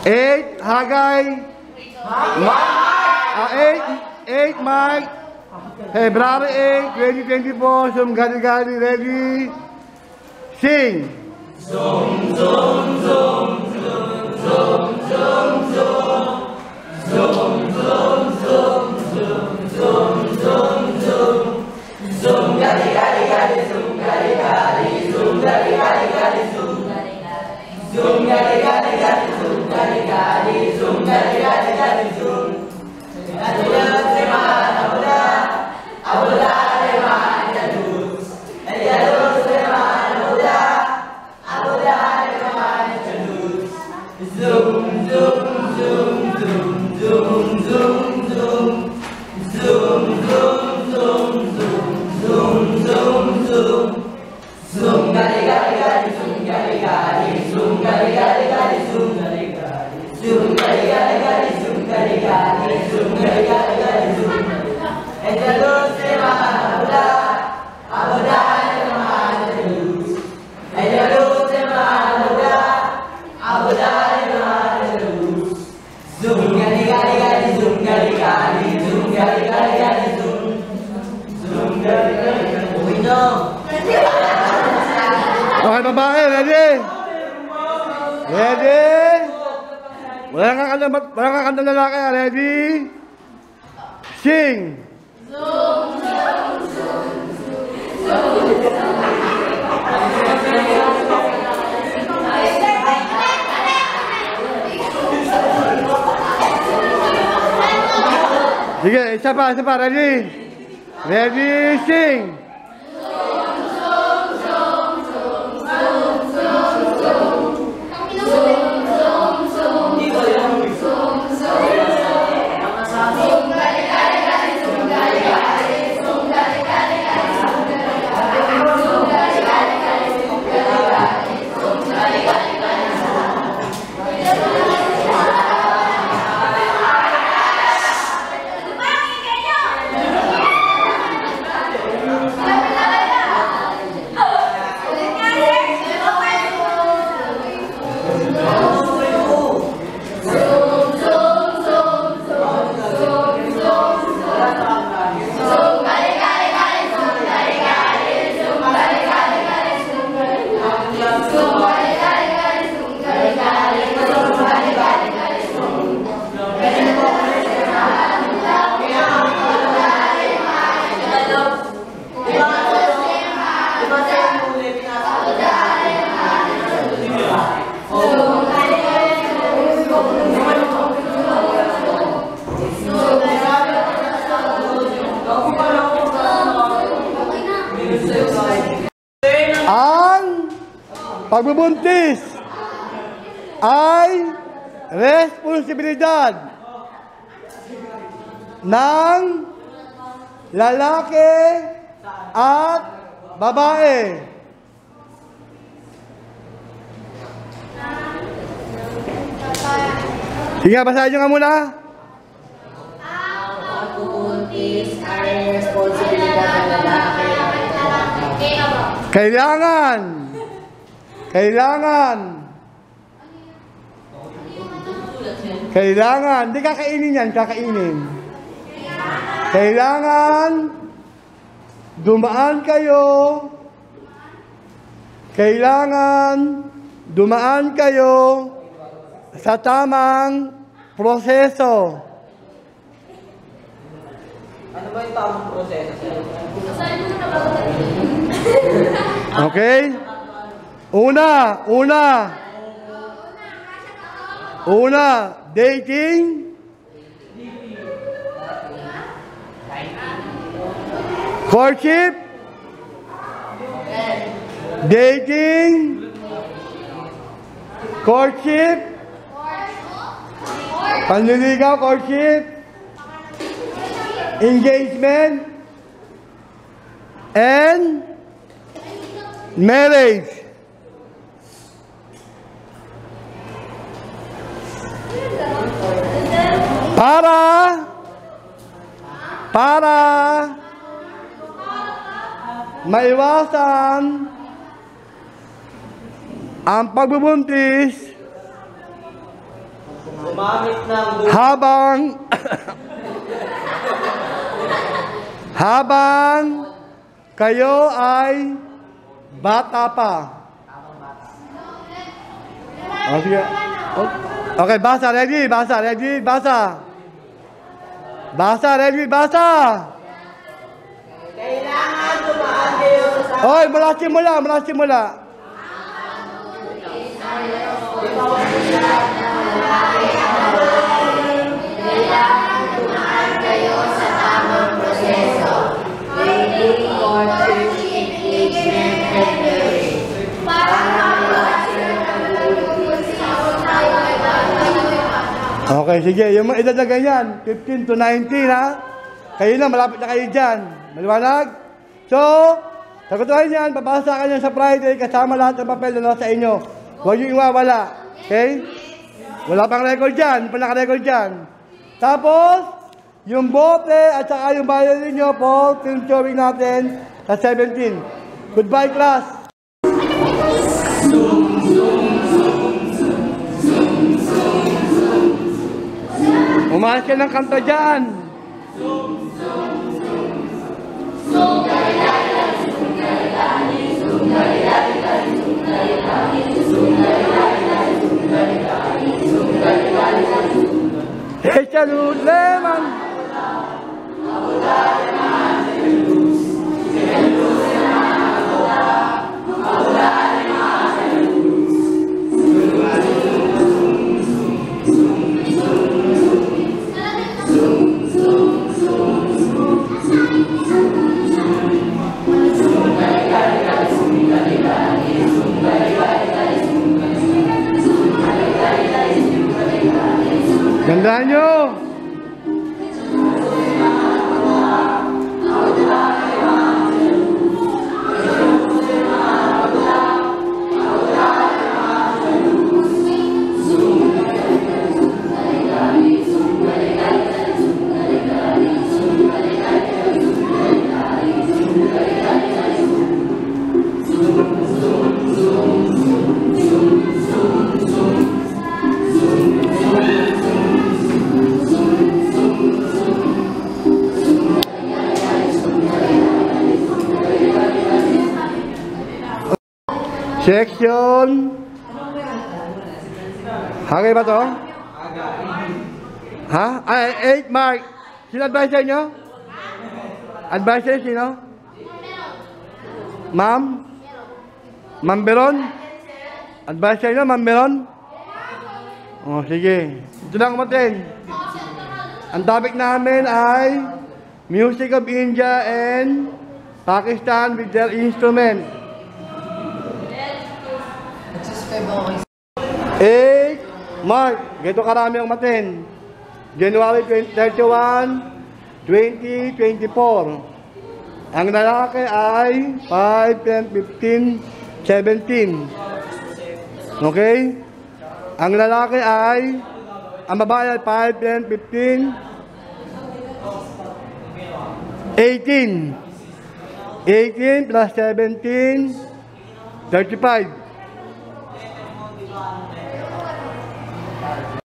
8, Hagay. 8, Mike. February 8, 2024. Zoom gali-gali. Ready? Sing. Zoom, zoom, zoom, zoom, zoom, zoom, zoom. Zoom, zoom, zoom, zoom, zoom, zoom, zoom. Zoom gali-gali, zoom gali-gali, zoom gali-gali, zoom. Zoom gali-gali, zoom gali-gali, zoom gali-gali, zoom. Okay, babae, ready? Ready? Wala kang kanta lalaki, ready? Sing! Zoom, zoom, zoom, zoom, sige, isa pa, ready? Ready, sing! Ang pagbubuntis ay responsibilidad ng lalaki at babae. Sige, basahin nyo nga muna. Ang pagbubuntis ay responsibilidad ng lalaki at babae. Kailangan, hindi kakainin yan, kakainin. Kailangan dumaan kayo sa tamang proseso. Ano ba yung tamang proseso? Okay? Una, dating. Courtship. Dating. Courtship. Panliligaw, courtship. Engagement. And marriage. Para maiwasan ang pagbubuntis Gumamit ng habang kayo ay bata pa. Oh, sige. Okay, basa, ready, basa, ready, basa. Basa, ready, basa. kailangan tumaan kayo sa Oy, mula simula. waiting for church engagement and marriage. Okay, sige. Yung mga edad na ganyan, 15 to 19, ha? Kayo na, malapit na kayo dyan. Maliwanag? So, sagutuhin yan, babasa ka yan sa Friday, kasama lahat ng papel na nasa inyo. Huwag yung iwawala. Okay? Wala pang record dyan, wala naka-record dyan. Tapos, yung bote at saka yung bayan ninyo po, film showing natin sa 17. Goodbye, class! Umalis ka ng kanta dyan. Salud lemon. Gandaan nyo! Section. Hagay ba to? Ha? Ay, 8 mark. Sino advisor nyo? Advisor sino? Ma'am? Ma'am Beron? Advisor nyo, Ma'am Beron? Oh, sige. Ito lang umatin. Ang topic namin ay Music of India and Pakistan with their instrument. 8 March, ganito karami ang matin. January 31, 2024. Ang lalaki ay 5, 10, 15, 17. Okay? Ang lalaki ay, ang babae ay 5, 10, 15, 18. 18 plus 17, 35.